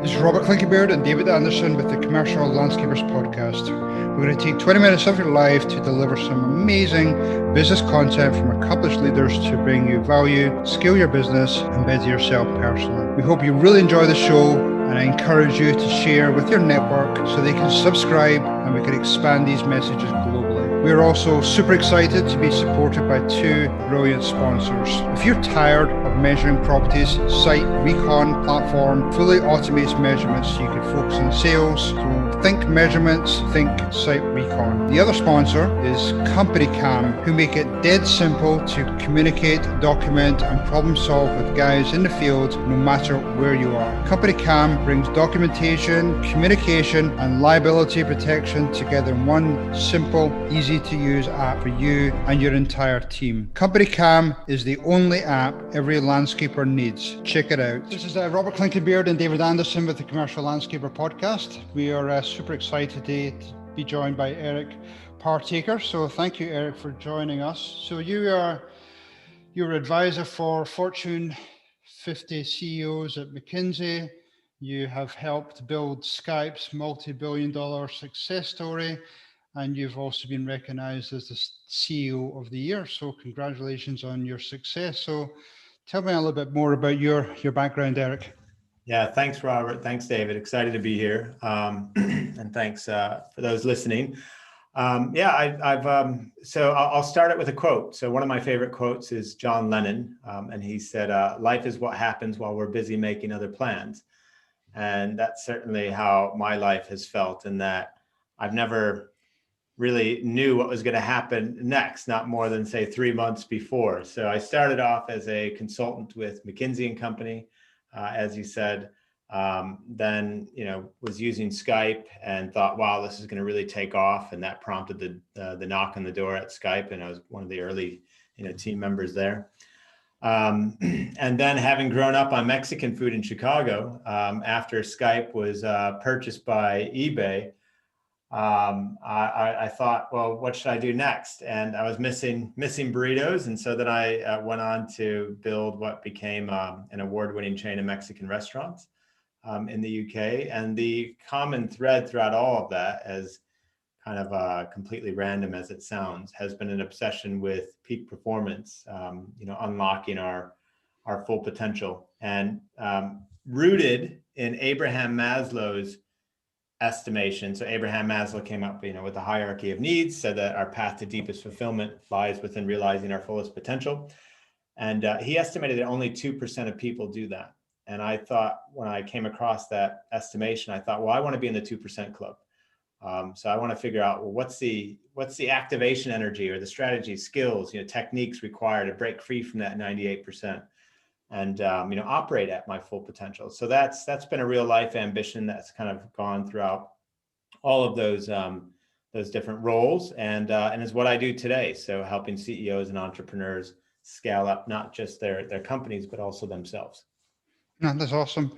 This is Robert Clinkenbeard and David Anderson with the Commercial Landscapers Podcast. We're going to take 20 minutes of your life to deliver some amazing business content from accomplished leaders to bring you value, scale your business, and better yourself personally. We hope you really enjoy the show, and I encourage you to share with your network so they can subscribe and we can expand these messages globally. We are also super excited to be supported by two brilliant sponsors. If you're tired of measuring properties, Site Recon platform fully automates measurements so you can focus on sales. So think measurements, think Site Recon. The other sponsor is Company Cam, who make it dead simple to communicate, document, and problem solve with guys in the field, no matter where you are. Company Cam brings documentation, communication, and liability protection together in one simple, easy to use app for you and your entire team. Company Cam is the only app every landscaper needs. Check it out. This is Robert Clinkenbeard and David Anderson with the Commercial Landscaper Podcast. We are super excited to be joined by Eric Partaker. So thank you, Eric, for joining us. So you're advisor for Fortune 50 CEOs at McKinsey. You have helped build Skype's multi-billion-dollar success story, and you've also been recognized as the CEO of the year. So congratulations on your success. So tell me a little bit more about your background, Eric. Yeah, thanks, Robert. Thanks, David. Excited to be here. And thanks for those listening. So I'll start it with a quote. So one of my favorite quotes is John Lennon. And he said, life is what happens while we're busy making other plans. And that's certainly how my life has felt, in that I've never really knew what was going to happen next, not more than, say, 3 months before. So I started off as a consultant with McKinsey and Company, as you said, then, was using Skype and thought, wow, this is going to really take off. And that prompted the knock on the door at Skype. And I was one of the early, team members there. And then, having grown up on Mexican food in Chicago, after Skype was purchased by eBay, I thought, well, what should I do next? And I was missing burritos. And so then I went on to build what became an award-winning chain of Mexican restaurants in the UK. And the common thread throughout all of that, as kind of completely random as it sounds, has been an obsession with peak performance, unlocking our full potential, and rooted in Abraham Maslow's estimation. So Abraham Maslow came up, with the hierarchy of needs, said that our path to deepest fulfillment lies within realizing our fullest potential. And he estimated that only 2% of people do that. And I thought, when I came across that estimation, I thought, well, I want to be in the 2% club. So I want to figure out, well, what's the activation energy or the strategy, skills, techniques required to break free from that 98%. And operate at my full potential. So that's been a real life ambition that's kind of gone throughout all of those different roles, and is what I do today. So helping CEOs and entrepreneurs scale up not just their companies, but also themselves. No, that's awesome.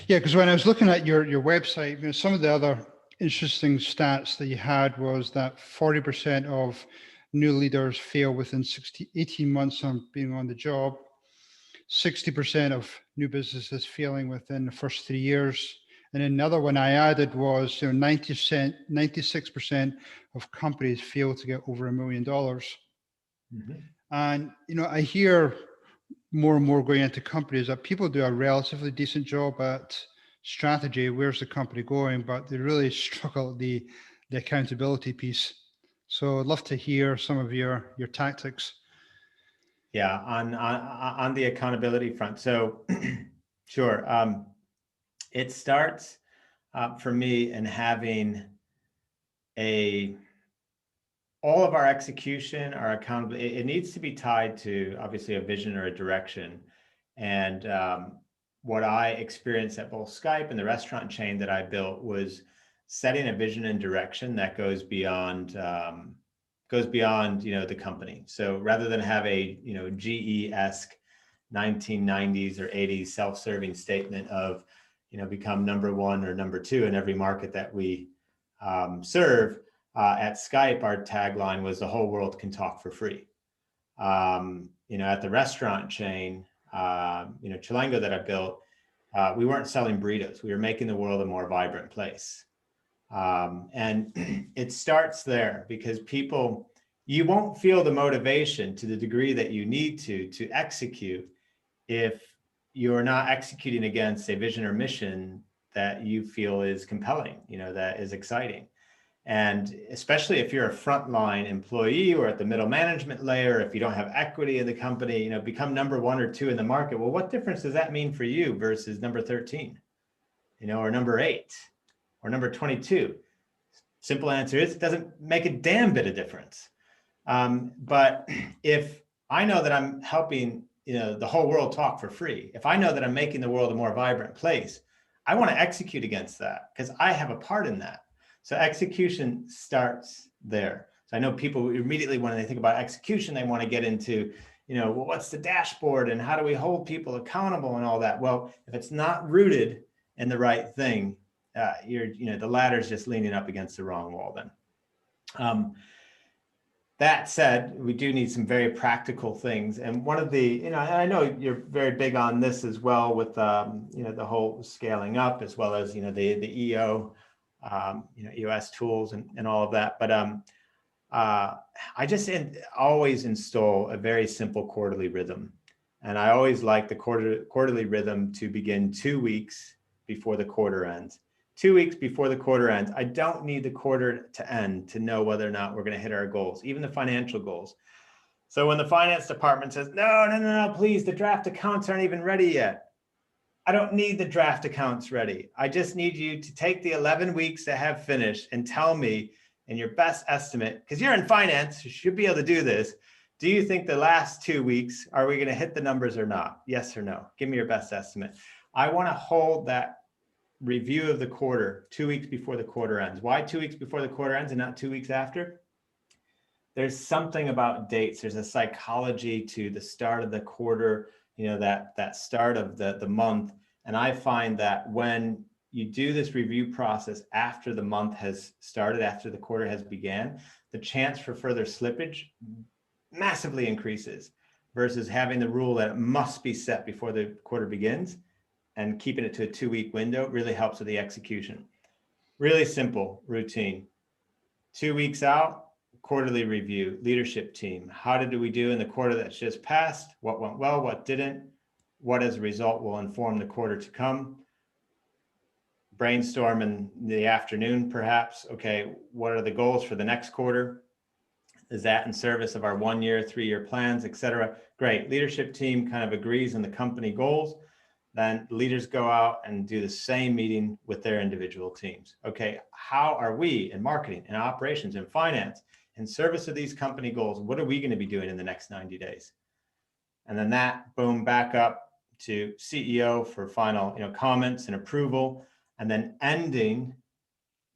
Yeah, because when I was looking at your website, some of the other interesting stats that you had was that 40% of new leaders fail within 18 months on being on the job. 60% of new businesses failing within the first 3 years. And another one I added was 96% of companies fail to get over $1 million. Mm-hmm. And, I hear more and more going into companies that people do a relatively decent job at strategy. Where's the company going? But they really struggle at the accountability piece. So I'd love to hear some of your tactics. Yeah, on the accountability front. So sure. It starts for me in having all of our execution, our accountability, it needs to be tied to obviously a vision or a direction. And what I experienced at both Skype and the restaurant chain that I built was setting a vision and direction that goes beyond the company. So rather than have a GE-esque 1990s or 80s self-serving statement of become number one or number two in every market that we serve, at Skype our tagline was the whole world can talk for free. At the restaurant chain, Chilango, that I built, We weren't selling burritos. We were making the world a more vibrant place. And it starts there, because you won't feel the motivation to the degree that you need to execute if you're not executing against a vision or mission that you feel is compelling, that is exciting. And especially if you're a frontline employee or at the middle management layer, if you don't have equity in the company, become number 1 or 2 in the market. Well, what difference does that mean for you versus number 13, or number 8 or number 22? Simple answer is it doesn't make a damn bit of difference. But if I know that I'm helping, the whole world talk for free, if I know that I'm making the world a more vibrant place, I want to execute against that because I have a part in that. So execution starts there. So I know people immediately, when they think about execution, they want to get into, well, what's the dashboard and how do we hold people accountable and all that? Well, if it's not rooted in the right thing, the ladder's just leaning up against the wrong wall then. That said, we do need some very practical things. And one of the, and I know you're very big on this as well with, the whole scaling up, as well as, the EO, EOS tools and all of that. But I just always install a very simple quarterly rhythm. And I always like the quarterly rhythm to begin 2 weeks before the quarter ends. 2 weeks before the quarter ends. I don't need the quarter to end to know whether or not we're going to hit our goals, even the financial goals. So when the finance department says, no, please, the draft accounts aren't even ready yet. I don't need the draft accounts ready. I just need you to take the 11 weeks that have finished and tell me in your best estimate, because you're in finance, you should be able to do this. Do you think the last 2 weeks, are we going to hit the numbers or not? Yes or no? Give me your best estimate. I want to hold that review of the quarter 2 weeks before the quarter ends. Why 2 weeks before the quarter ends and not 2 weeks after? There's something about dates. There's a psychology to the start of the quarter, that start of the month. And I find that when you do this review process after the month has started, after the quarter has began, the chance for further slippage massively increases versus having the rule that it must be set before the quarter begins. And keeping it to a 2 week window really helps with the execution. Really simple routine. 2 weeks out, quarterly review, leadership team. How did we do in the quarter that's just passed? What went well, what didn't? What as a result will inform the quarter to come? Brainstorm in the afternoon, perhaps. Okay, what are the goals for the next quarter? Is that in service of our 1 year, 3 year plans, et cetera? Great. Leadership team kind of agrees on the company goals. Then leaders go out and do the same meeting with their individual teams. Okay, how are we in marketing and operations and finance in service of these company goals? What are we going to be doing in the next 90 days? And then that, boom, back up to CEO for final, comments and approval, and then ending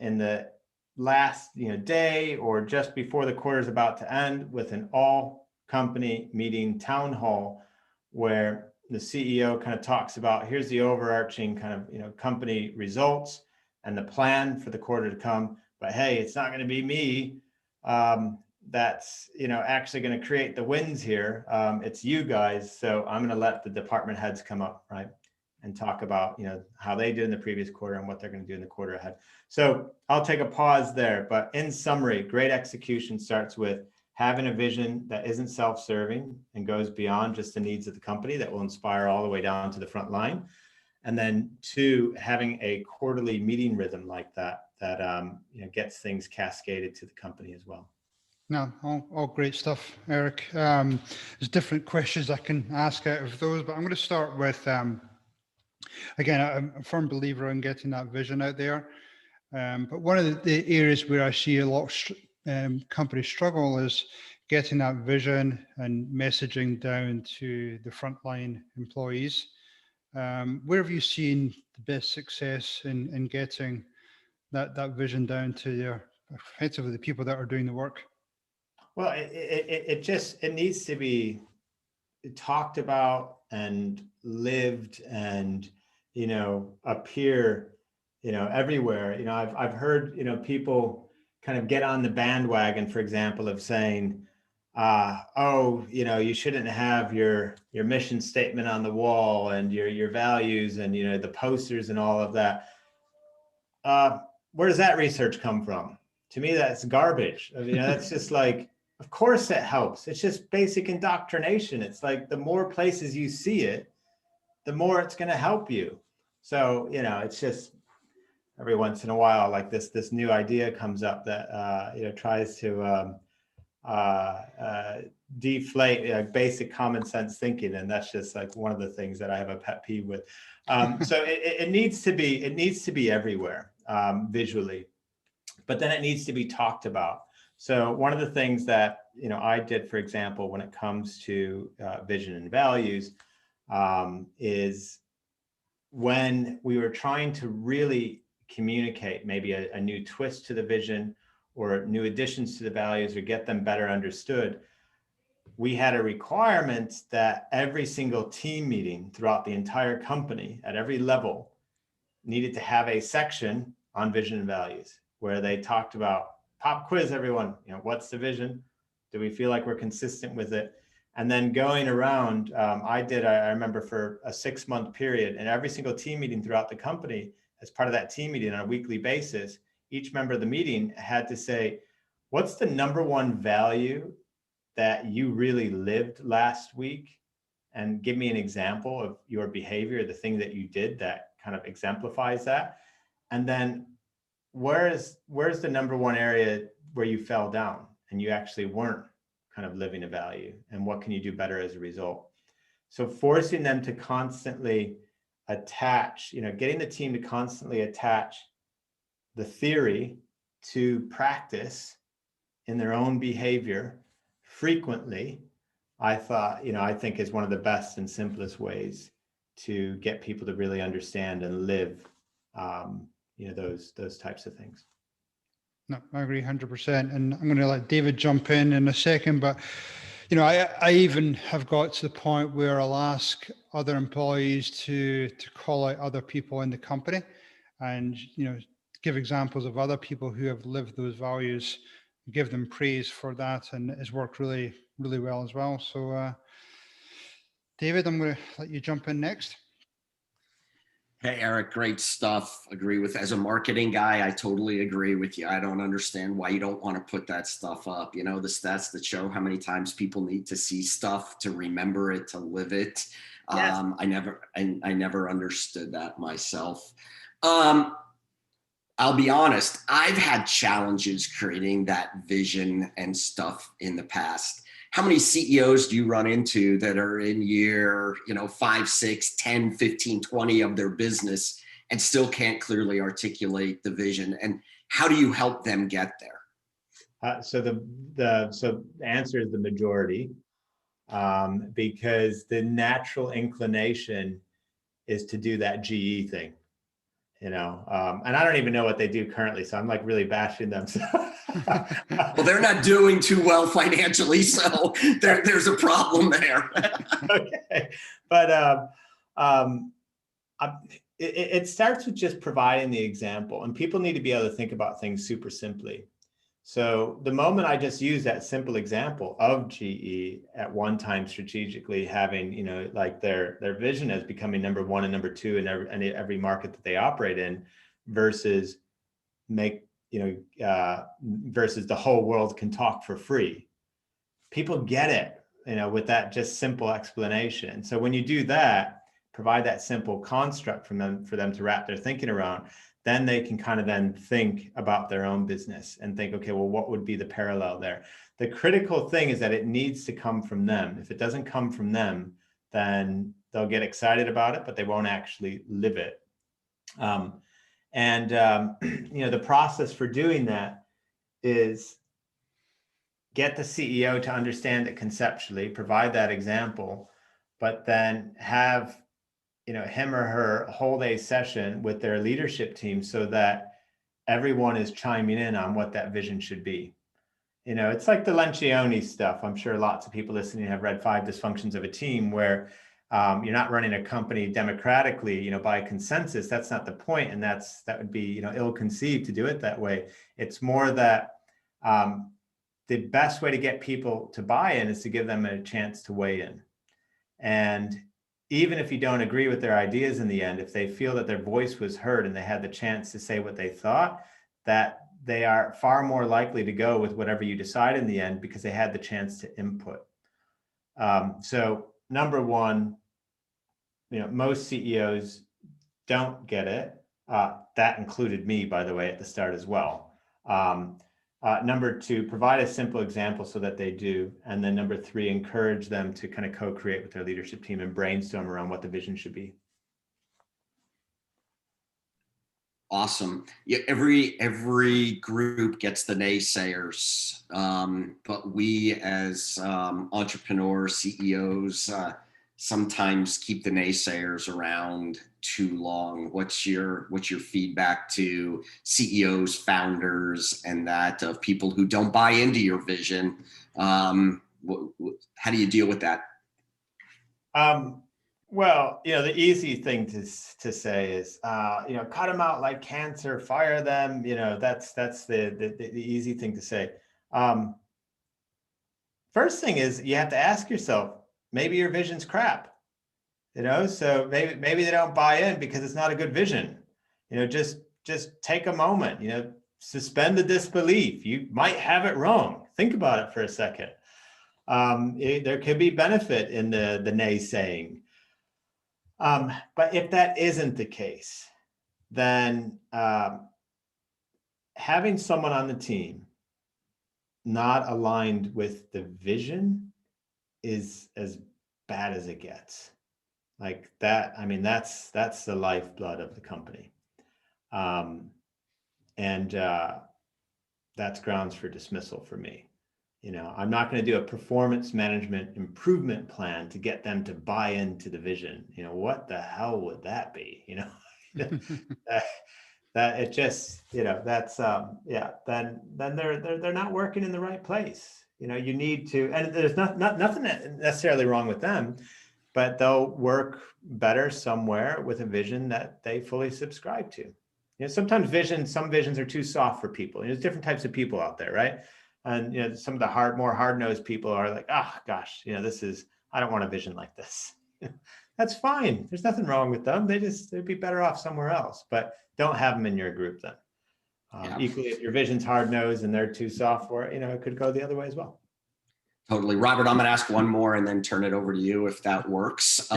in the last, day or just before the quarter is about to end with an all company meeting town hall where the CEO kind of talks about, here's the overarching kind of, company results and the plan for the quarter to come. But hey, it's not going to be me that's, actually going to create the wins here. It's you guys. So I'm going to let the department heads come up, right, and talk about, how they did in the previous quarter and what they're going to do in the quarter ahead. So I'll take a pause there. But in summary, great execution starts with having a vision that isn't self-serving and goes beyond just the needs of the company, that will inspire all the way down to the front line. And then 2, having a quarterly meeting rhythm like that gets things cascaded to the company as well. No, all great stuff, Eric. There's different questions I can ask out of those, but I'm going to start with, again, I'm a firm believer in getting that vision out there. But one of the areas where I see a lot of companies struggle is getting that vision and messaging down to the frontline employees. Where have you seen the best success in getting that vision down to effectively the people that are doing the work? Well, it needs to be talked about and lived and, appear, everywhere. I've heard, people kind of get on the bandwagon, for example, of saying, oh, you shouldn't have your mission statement on the wall and your values and, the posters and all of that. Where does that research come from? To me, that's garbage. I mean, that's just like, of course it helps. It's just basic indoctrination. It's like the more places you see it, the more it's going to help you. So, it's just every once in a while, like this new idea comes up that, tries to deflate basic common sense thinking. And that's just like one of the things that I have a pet peeve with. So it needs to be everywhere, visually, but then it needs to be talked about. So one of the things that, I did, for example, when it comes to vision and values, is when we were trying to really communicate maybe a new twist to the vision or new additions to the values or get them better understood, we had a requirement that every single team meeting throughout the entire company at every level needed to have a section on vision and values where they talked about pop quiz, everyone, what's the vision? Do we feel like we're consistent with it? And then going around, I remember for a 6-month period, and every single team meeting throughout the company, as part of that team meeting on a weekly basis, each member of the meeting had to say, what's the number one value that you really lived last week? And give me an example of your behavior, the thing that you did that kind of exemplifies that. And then where's the number one area where you fell down and you actually weren't kind of living a value, and what can you do better as a result? So forcing them to constantly attach, getting the team to constantly attach the theory to practice in their own behavior frequently, I think is one of the best and simplest ways to get people to really understand and live, those types of things. No, I agree 100%. And I'm going to let David jump in a second, but I even have got to the point where I'll ask other employees to call out other people in the company and, give examples of other people who have lived those values, give them praise for that. And it's worked really, really well as well. So, David, I'm going to let you jump in next. Hey, Eric, great stuff. Agree with, as a marketing guy, I totally agree with you. I don't understand why you don't want to put that stuff up. The stats that show how many times people need to see stuff to remember it, to live it. Yes. I never understood that myself. I'll be honest, I've had challenges creating that vision and stuff in the past. How many CEOs do you run into that are in year, 5, 6, 10, 15, 20 of their business and still can't clearly articulate the vision? And how do you help them get there? So the answer is the majority, because the natural inclination is to do that GE thing, and I don't even know what they do currently, so I'm like really bashing them. Well, they're not doing too well financially, so there's a problem there. Okay, but it starts with just providing the example, and people need to be able to think about things super simply. So the moment I just use that simple example of GE at one time strategically having, like their vision as becoming number one and number two in every market that they operate in, versus versus the whole world can talk for free. People get it, with that just simple explanation. So when you do that, provide that simple construct for them to wrap their thinking around, then they can kind of then think about their own business and think, okay, well, what would be the parallel there? The critical thing is that it needs to come from them. If it doesn't come from them, then they'll get excited about it, but they won't actually live it. The process for doing that is get the CEO to understand it conceptually, provide that example, but then have him or her hold a session with their leadership team so that everyone is chiming in on what that vision should be. It's like the Lencioni stuff. I'm sure lots of people listening have read 5 Dysfunctions of a Team, where you're not running a company democratically, by consensus. That's not the point. And that would be, ill-conceived to do it that way. It's more that the best way to get people to buy in is to give them a chance to weigh in. And even if you don't agree with their ideas in the end, if they feel that their voice was heard and they had the chance to say what they thought, that they are far more likely to go with whatever you decide in the end because they had the chance to input. So number one, most CEOs don't get it. That included me, by the way, at the start as well. Number two, provide a simple example so that they do. And then number three, encourage them to kind of co-create with their leadership team and brainstorm around what the vision should be. Awesome. Yeah, every group gets the naysayers, but we as entrepreneurs, CEOs, sometimes keep the naysayers around too long. What's your feedback to CEOs, founders, and that of people who don't buy into your vision? How do you deal with that? Well, the easy thing to say is, cut them out like cancer, fire them. That's the easy thing to say. First thing is you have to ask yourself, maybe your vision's crap. So maybe they don't buy in because it's not a good vision. Just take a moment. Suspend the disbelief. You might have it wrong. Think about it for a second. There could be benefit in the naysaying. But if that isn't the case, then having someone on the team not aligned with the vision is as bad as it gets. Like that, that's the lifeblood of the company. And that's grounds for dismissal for me. I'm not going to do a performance management improvement plan to get them to buy into the vision. What the hell would that be? That it just, that's then they're not working in the right place. You need to, and there's nothing necessarily wrong with them, but they'll work better somewhere with a vision that they fully subscribe to. Sometimes some visions are too soft for people. There's different types of people out there, right? And some of the more hard-nosed people are like, gosh, I don't want a vision like this. That's fine. There's nothing wrong with them. They'd be better off somewhere else, but don't have them in your group then. Equally, if your vision's hard-nosed and they're too soft for it, it could go the other way as well. Totally. Robert, I'm going to ask one more and then turn it over to you if that works.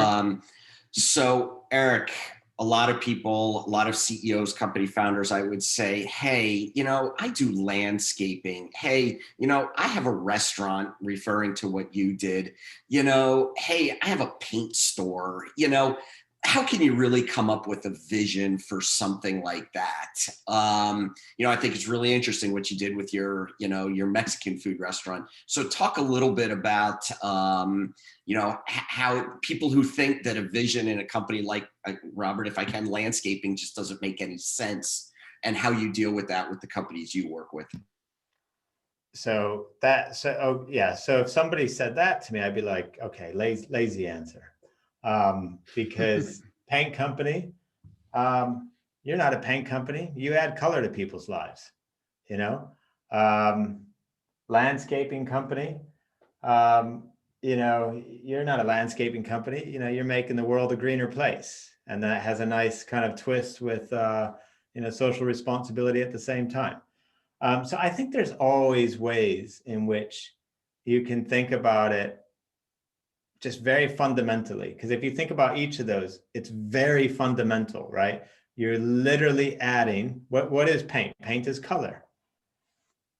So Eric, a lot of people, a lot of CEOs, company founders, I would say, hey, I do landscaping. Hey, I have a restaurant, referring to what you did. Hey, I have a paint store. How can you really come up with a vision for something like that? I think it's really interesting what you did with your Mexican food restaurant. So talk a little bit about, how people who think that a vision in a company like Robert, if I can, landscaping just doesn't make any sense, and how you deal with that with the companies you work with. So if somebody said that to me, I'd be like, okay, lazy answer. Because paint company, you're not a paint company. You add color to people's lives, landscaping company, you're not a landscaping company. You're making the world a greener place. And that has a nice kind of twist with, social responsibility at the same time. So I think there's always ways in which you can think about it just very fundamentally, because if you think about each of those, it's very fundamental, right? You're literally adding, what is paint? Paint is color.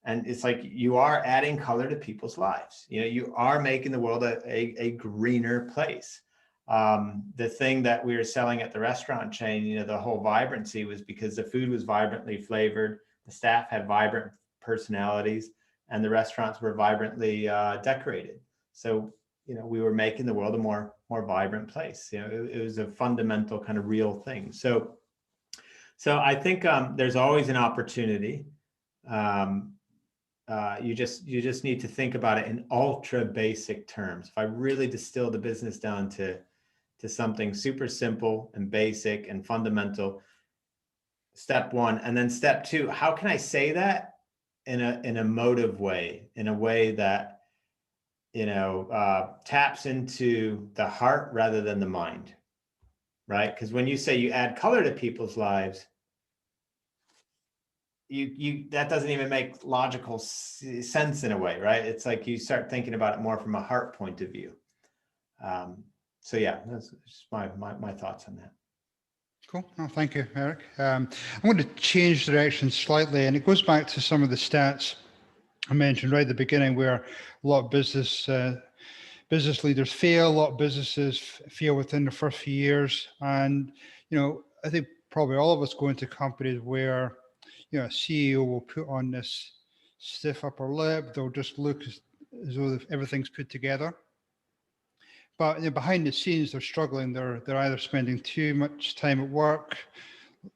And it's like you are adding color to people's lives. You are making the world a greener place. The thing that we were selling at the restaurant chain, the whole vibrancy was because the food was vibrantly flavored, the staff had vibrant personalities, and the restaurants were vibrantly decorated. So we were making the world a more vibrant place. It was a fundamental kind of real thing. So I think there's always an opportunity. You just need to think about it in ultra basic terms. If I really distill the business down to something super simple and basic and fundamental, step one, and then step two, how can I say that in an emotive way, in a way that, taps into the heart rather than the mind, right? Because when you say you add color to people's lives, you that doesn't even make logical sense in a way, right? It's like you start thinking about it more from a heart point of view. So yeah, that's just my thoughts on that. Cool. Oh, thank you, Eric. I'm going to change direction slightly, and it goes back to some of the stats I mentioned right at the beginning, where a lot of business leaders fail. A lot of businesses fail within the first few years, and I think probably all of us go into companies where a CEO will put on this stiff upper lip. They'll just look as though everything's put together. But behind the scenes, they're struggling. They're either spending too much time at work,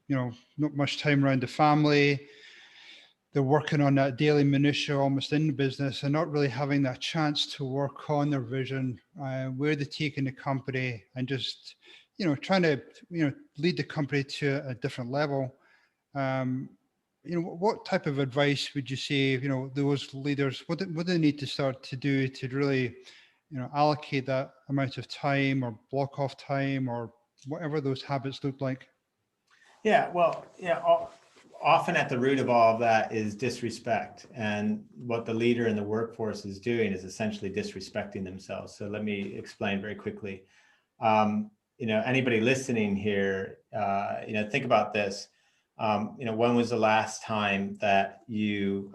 not much time around the family. They're working on that daily minutiae almost in the business and not really having that chance to work on their vision, where they're taking the company, and just, trying to, lead the company to a different level. What type of advice would you say, those leaders, what do they need to start to do to really, allocate that amount of time or block off time or whatever those habits look like? Yeah, well, often at the root of all of that is disrespect. And what the leader in the workforce is doing is essentially disrespecting themselves. So let me explain very quickly. Anybody listening here, think about this. When was the last time that you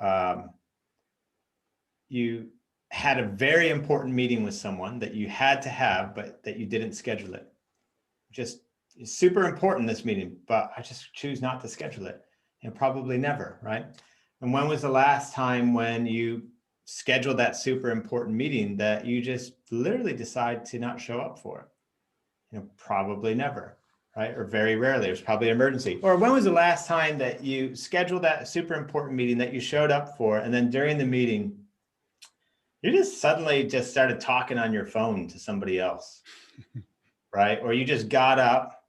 had a very important meeting with someone that you had to have, but that you didn't schedule it? Just it's super important, this meeting, but I just choose not to schedule it. And probably never, right? And when was the last time when you scheduled that super important meeting that you just literally decide to not show up for? Probably never, right? Or very rarely. It was probably an emergency. Or when was the last time that you scheduled that super important meeting that you showed up for, and then during the meeting, you just suddenly just started talking on your phone to somebody else, right? Or you just got up,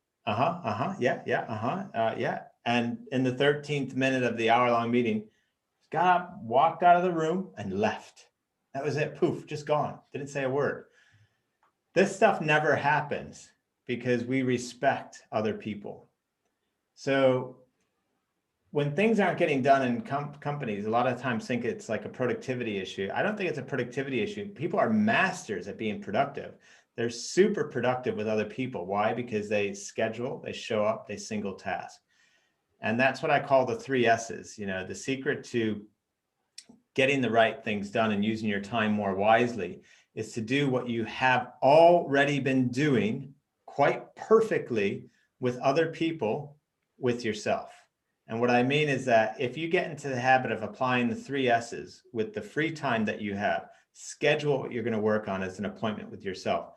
yeah. And in the 13th minute of the hour-long meeting, got up, walked out of the room, and left. That was it. Poof, just gone. Didn't say a word. This stuff never happens because we respect other people. So when things aren't getting done in companies, a lot of times think it's like a productivity issue. I don't think it's a productivity issue. People are masters at being productive. They're super productive with other people. Why? Because they schedule, they show up, they single task. And that's what I call the 3 S's. The secret to getting the right things done and using your time more wisely is to do what you have already been doing quite perfectly with other people, with yourself. And what I mean is that if you get into the habit of applying the 3 S's with the free time that you have, schedule what you're going to work on as an appointment with yourself.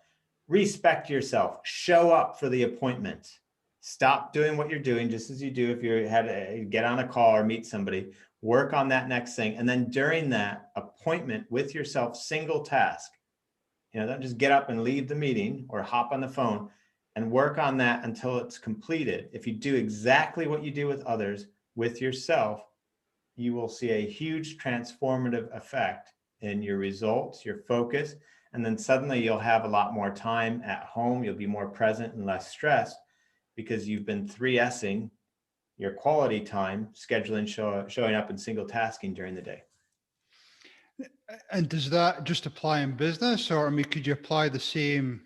Respect yourself. Show up for the appointment. Stop doing what you're doing, just as you do if you had to get on a call or meet somebody. Work on that next thing. And then during that appointment with yourself, single task. Don't just get up and leave the meeting or hop on the phone, and work on that until it's completed. If you do exactly what you do with others, with yourself, you will see a huge transformative effect in your results, your focus, and then suddenly you'll have a lot more time at home. You'll be more present and less stressed because you've been 3S'ing your quality time, scheduling, showing up, and single tasking during the day. And does that just apply in business, or could you apply the same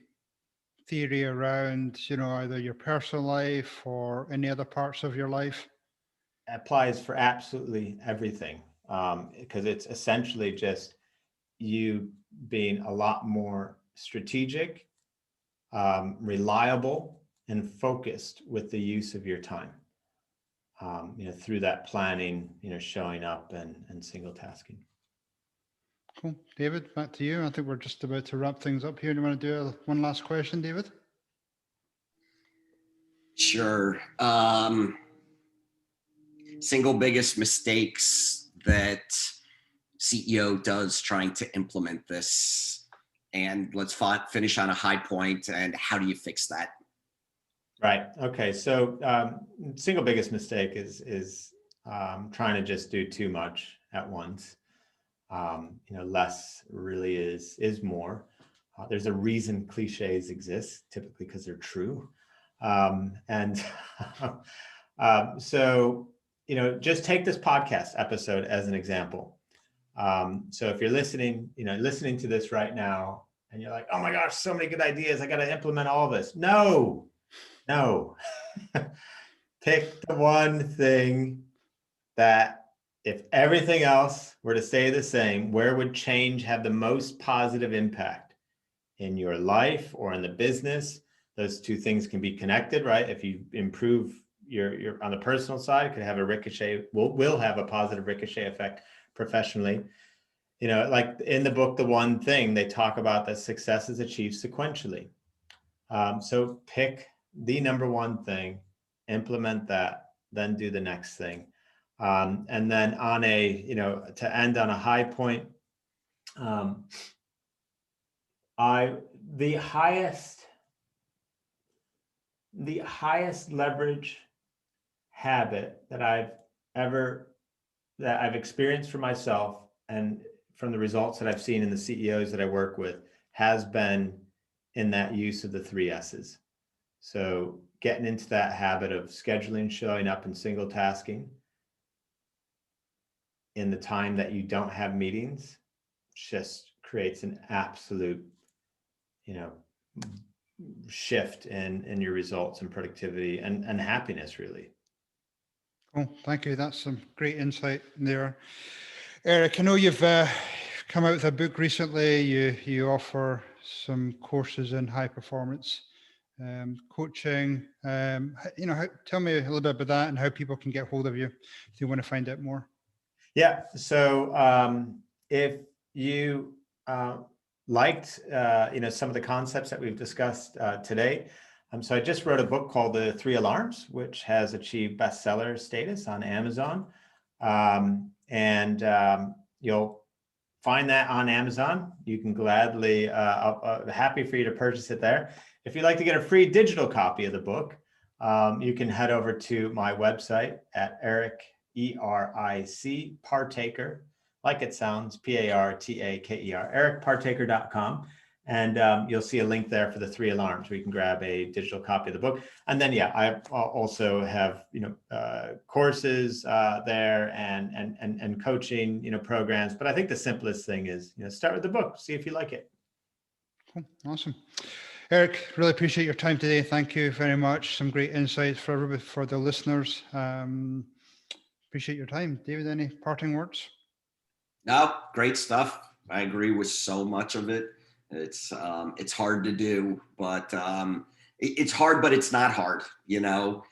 theory around, either your personal life or any other parts of your life? It applies for absolutely everything, because it's essentially just you being a lot more strategic, reliable, and focused with the use of your time. Through that planning, showing up and single tasking. Cool. David, back to you. I think we're just about to wrap things up here. Do you want to do one last question, David? Sure. Single biggest mistakes that CEO does trying to implement this, and let's finish on a high point. And how do you fix that? Right. Okay. So single biggest mistake is trying to just do too much at once. Less really is more. There's a reason cliches exist, typically because they're true. So, just take this podcast episode as an example. So if you're listening to this right now and you're like, oh my gosh, so many good ideas, I got to implement all of this. No. Pick the one thing that, if everything else were to stay the same, where would change have the most positive impact in your life or in the business? Those two things can be connected, right? If you improve your on the personal side, it could have a ricochet, will have a positive ricochet effect professionally. Like in the book, The One Thing, they talk about that success is achieved sequentially. So pick the number one thing, implement that, then do the next thing. And then on to end on a high point, the highest leverage habit that I've experienced for myself and from the results that I've seen in the CEOs that I work with has been in that use of the 3 S's. So getting into that habit of scheduling, showing up, and single tasking in the time that you don't have meetings just creates an absolute, shift in your results and productivity and happiness, really. Cool. Thank you. That's some great insight there. Eric, I know you've come out with a book recently. You offer some courses in high performance coaching. Tell me a little bit about that and how people can get hold of you if they want to find out more. Yeah. So if you liked some of the concepts that we've discussed today, so I just wrote a book called The 3 Alarms, which has achieved bestseller status on Amazon. You'll find that on Amazon. You can gladly, happy for you to purchase it there. If you'd like to get a free digital copy of the book, you can head over to my website at Eric, ERIC, Partaker, like it sounds, Partaker, ericpartaker.com. And you'll see a link there for the 3 Alarms where you can grab a digital copy of the book. And then, I also have, courses there and coaching, programs. But I think the simplest thing is, start with the book, see if you like it. Cool. Awesome. Eric, really appreciate your time today. Thank you very much. Some great insights for everybody, for the listeners. Appreciate your time. David, any parting words? No, great stuff. I agree with so much of it. It's hard to do, but it's hard, but it's not hard. You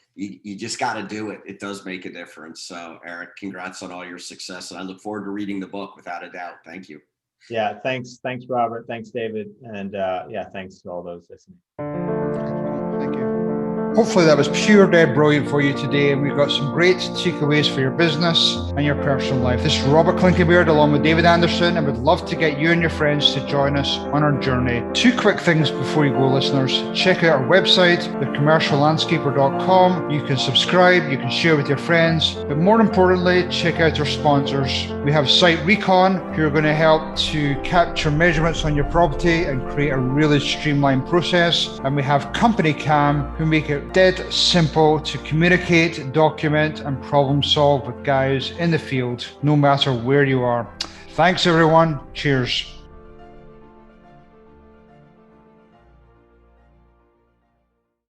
just got to do it. It does make a difference. So Eric, congrats on all your success. And I look forward to reading the book without a doubt. Thank you. Yeah. Thanks, Robert. Thanks, David. And thanks to all those listening. Thank you. Hopefully that was pure dead brilliant for you today, and we've got some great takeaways for your business and your personal life. This is Robert Clinkenbeard along with David Anderson, and would love to get you and your friends to join us on our journey. 2 quick things before you go, listeners. Check out our website, thecommerciallandscaper.com. You can subscribe, you can share with your friends, but more importantly, check out our sponsors. We have Site Recon, who are going to help to capture measurements on your property and create a really streamlined process. And we have Company Cam, who make it dead simple to communicate, document, and problem solve with guys in the field, no matter where you are. Thanks, everyone. Cheers.